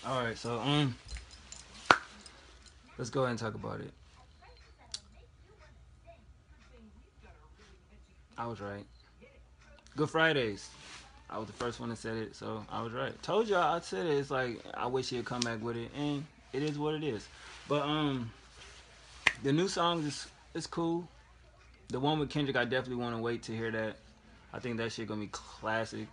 All right, so let's go ahead and talk about it. I was right. Good Fridays. I was the first one that said it, so I was right. Told y'all I said it. It's like I wish he'd come back with it, and it is what it is. But the new song is cool. The one with Kendrick, I definitely want to wait to hear that. I think that shit gonna be classic.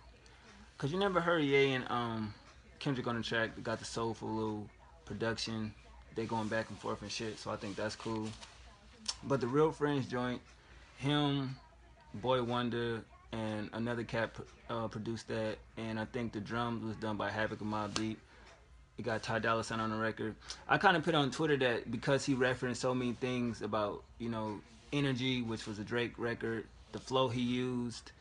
Cause you never heard Ye and Kendrick on the track. They got the soulful little production. They going back and forth and shit. So I think that's cool. But the Real Friends joint, him, Boy Wonder, and another cat produced that. And I think the drums was done by Havoc and Mobb Deep. It got Ty Dolla $ign on the record. I kind of put on Twitter that because he referenced so many things about, Energy, which was a Drake record, the flow he used,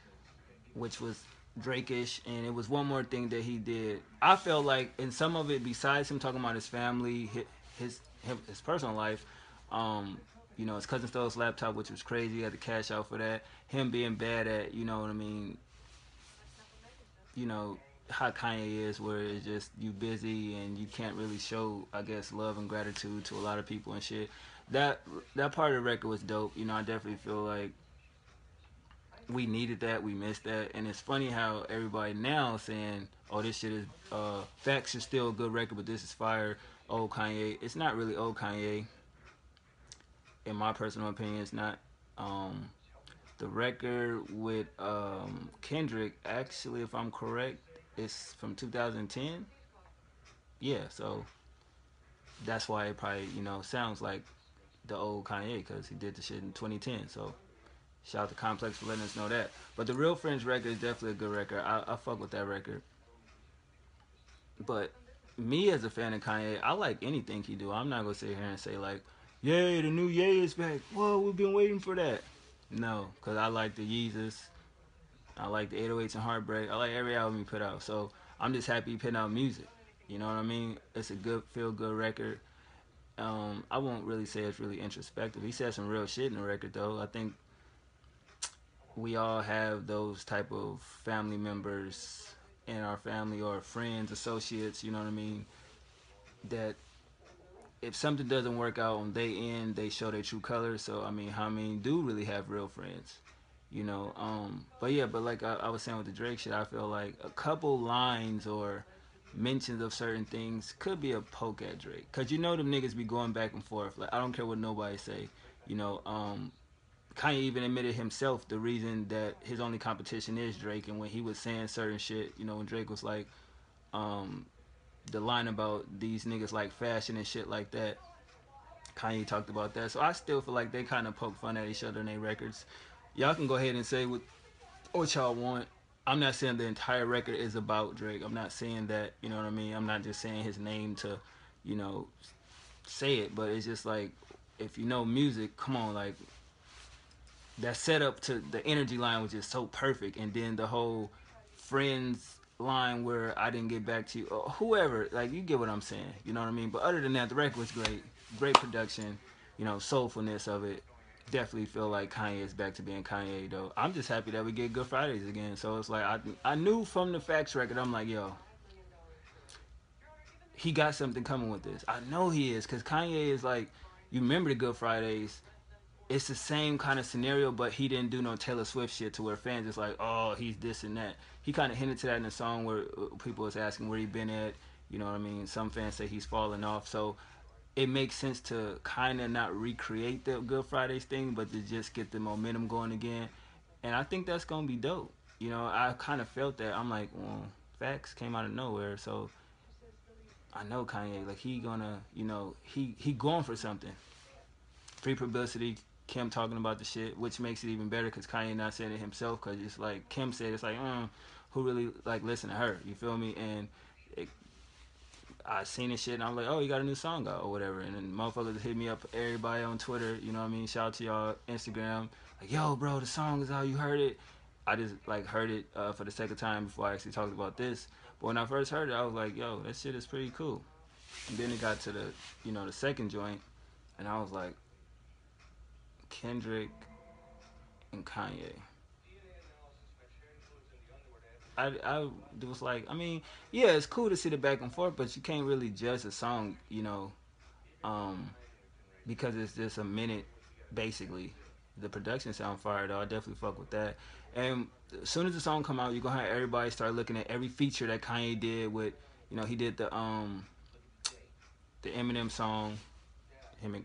which was Drake-ish, and it was one more thing that he did. I felt like in some of it, besides him talking about his family, his personal life, his cousin stole his laptop, which was crazy. He had to cash out for that. Him being bad at, you know what I mean, you know how Kanye is, where it's just you busy and you can't really show, I guess, love and gratitude to a lot of people and shit. That that part of the record was dope. I definitely feel like we needed that, we missed that, and it's funny how everybody now saying, "Oh, this shit is Facts is still a good record, but this is fire." Old Kanye, it's not really old Kanye, in my personal opinion. It's not. Um, the record with Kendrick, actually, if I'm correct, it's from 2010. Yeah, so that's why it probably sounds like the old Kanye because he did the shit in 2010. So shout out to Complex for letting us know that. But the Real Friends record is definitely a good record. I fuck with that record. But me as a fan of Kanye, I like anything he do. I'm not gonna sit here and say like, "Yay, the new Yay is back." Whoa, we've been waiting for that. No, because I like the Yeezus. I like the 808s and Heartbreak. I like every album he put out. So I'm just happy he putting out music. You know what I mean? It's a good, feel good record. I won't really say it's really introspective. He said some real shit in the record though. I think we all have those type of family members in our family or friends, associates, you know what I mean, that if something doesn't work out on their end, they show their true colors. So I mean, how many do really have real friends? But yeah, but like I was saying with the Drake shit, I feel like a couple lines or mentions of certain things could be a poke at Drake. Cause them niggas be going back and forth. Like I don't care what nobody say. You know, Kanye even admitted himself the reason that his only competition is Drake, and when he was saying certain shit, when Drake was like, um, the line about these niggas like fashion and shit like that, Kanye talked about that. So I still feel like they kind of poke fun at each other in their records. Y'all can go ahead and say what y'all want. I'm not saying the entire record is about Drake. I'm not saying that, you know what I mean? I'm not just saying his name to, you know, say it, but it's just like, if you know music, come on, like, that setup to the energy line was just so perfect, and then the whole friends line where I didn't get back to you, or whoever, like, you get what I'm saying, you know what I mean? But other than that, the record was great production, soulfulness of it. Definitely feel like Kanye is back to being Kanye though. I'm just happy that we get Good Fridays again. So it's like I knew from the Facts record, I'm like, yo, he got something coming with this. I know he is, because Kanye is like, you remember the Good Fridays, it's the same kind of scenario, but he didn't do no Taylor Swift shit to where fans is like, oh, he's this and that. He kind of hinted to that in the song where people was asking where he been at. You know what I mean? Some fans say he's falling off. So it makes sense to kind of not recreate the Good Fridays thing, but to just get the momentum going again. And I think that's gonna be dope. I kind of felt that. I'm like, well, Facts came out of nowhere, so I know Kanye, like, he gonna, he going for something. Free publicity, Kim talking about the shit, which makes it even better because Kanye not saying it himself. Because it's like Kim said, it's like, who really like listen to her? You feel me? And it, I seen this shit and I'm like, oh, you got a new song out or whatever. And then motherfuckers hit me up, everybody on Twitter. You know what I mean? Shout out to y'all Instagram. Like, yo, bro, the song is out. You heard it? I just like heard it for the second time before I actually talked about this. But when I first heard it, I was like, yo, that shit is pretty cool. And then it got to the second joint, and I was like, Kendrick and Kanye. I was like, I mean, yeah, it's cool to see the back and forth, but you can't really judge a song, um, because it's just a minute, basically. The production sound fire though. I definitely fuck with that. And as soon as the song come out, you're gonna have everybody start looking at every feature that Kanye did with, he did the Eminem song, him and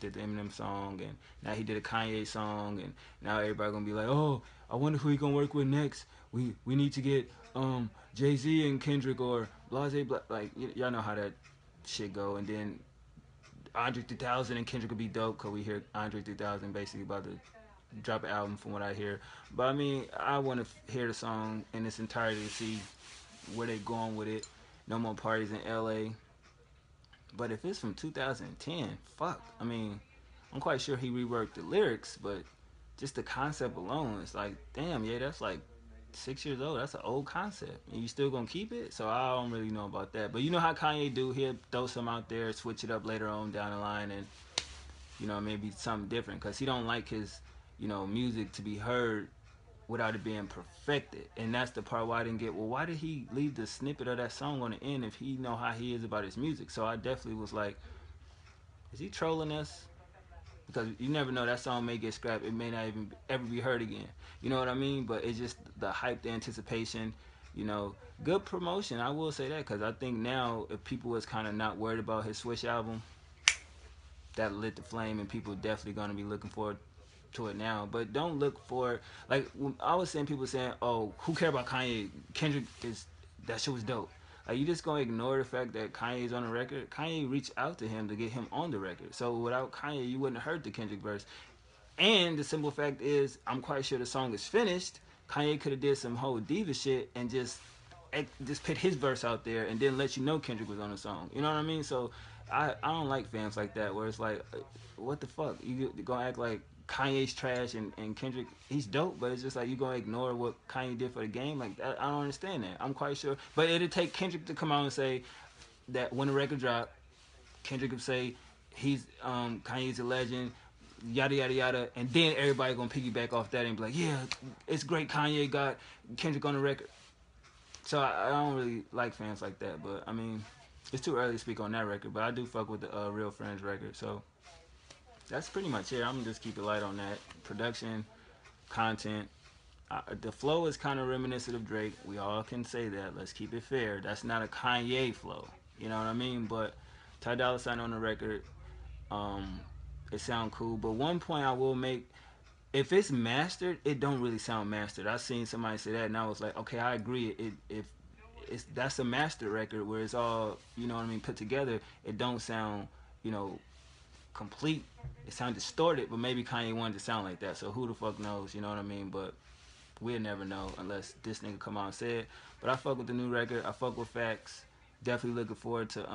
did the Eminem song, and now he did a Kanye song, and now everybody gonna be like, oh, I wonder who he gonna work with next. We need to get Jay-Z and Kendrick or Blase, like y'all know how that shit go, and then Andre 3000 and Kendrick will be dope because we hear Andre 3000 basically about to drop an album from what I hear. But I mean, I want to hear the song in its entirety to see where they going with it. No more parties in LA. But if it's from 2010, fuck. I mean, I'm quite sure he reworked the lyrics, but just the concept alone, it's like, damn, yeah, that's like 6 years old. That's an old concept. And you still gonna keep it? So I don't really know about that. But you know how Kanye do? He'll throw some out there, switch it up later on down the line, and maybe something different because he don't like his music to be heard without it being perfected. And that's the part why I didn't get, well, why did he leave the snippet of that song on the end if he know how he is about his music? So I definitely was like, is he trolling us? Because you never know, that song may get scrapped. It may not even ever be heard again. You know what I mean? But it's just the hype, the anticipation, good promotion. I will say that because I think now if people was kind of not worried about his Swish album, that lit the flame, and people definitely gonna be looking forward to it now. But don't look for, like, when I was saying, people saying, "Oh, who care about Kanye? Kendrick is, that shit was dope." Like, you just gonna ignore the fact that Kanye's on the record? Kanye reached out to him to get him on the record. So without Kanye, you wouldn't have heard the Kendrick verse. And the simple fact is, I'm quite sure the song is finished. Kanye could have did some whole diva shit and just put his verse out there and then let you know Kendrick was on the song. You know what I mean? So I don't like fans like that where it's like, what the fuck? You gonna act like Kanye's trash and Kendrick, he's dope, but it's just like you gonna ignore what Kanye did for the game? Like, I don't understand that. I'm quite sure. But it'd take Kendrick to come out and say that when the record dropped, Kendrick would say Kanye's a legend, yada yada yada, and then everybody gonna piggyback off that and be like, yeah, it's great Kanye got Kendrick on the record. So I don't really like fans like that, but I mean, it's too early to speak on that record. But I do fuck with the Real Friends record, so that's pretty much it. I'm gonna just keep it light on that. Production, content. The flow is kind of reminiscent of Drake. We all can say that. Let's keep it fair. That's not a Kanye flow. You know what I mean? But Ty Dolla $ign on the record, it sound cool. But one point I will make: if it's mastered, it don't really sound mastered. I seen somebody say that, and I was like, okay, I agree. If that's a master record where it's all put together, it don't sound complete. It sounds distorted, but maybe Kanye wanted to sound like that. So who the fuck knows? You know what I mean? But we'll never know unless this nigga come out and say it. But I fuck with the new record. I fuck with Facts. Definitely looking forward to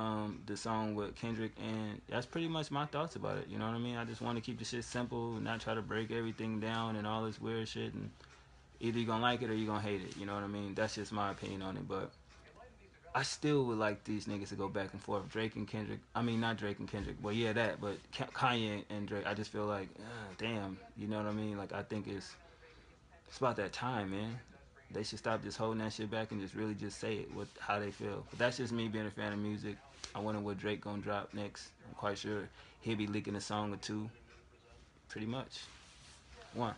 the song with Kendrick, and that's pretty much my thoughts about it. You know what I mean? I just want to keep the shit simple and not try to break everything down and all this weird shit. And either you gonna like it or you gonna hate it. You know what I mean? That's just my opinion on it. But I still would like these niggas to go back and forth. Drake and Kendrick. I mean, not Drake and Kendrick. Well, yeah, that. But Kanye and Drake. I just feel like, damn. You know what I mean? Like, I think it's about that time, man. They should stop just holding that shit back and just really just say it with how they feel. But that's just me being a fan of music. I wonder what Drake gonna drop next. I'm quite sure he'll be leaking a song or two. Pretty much. One.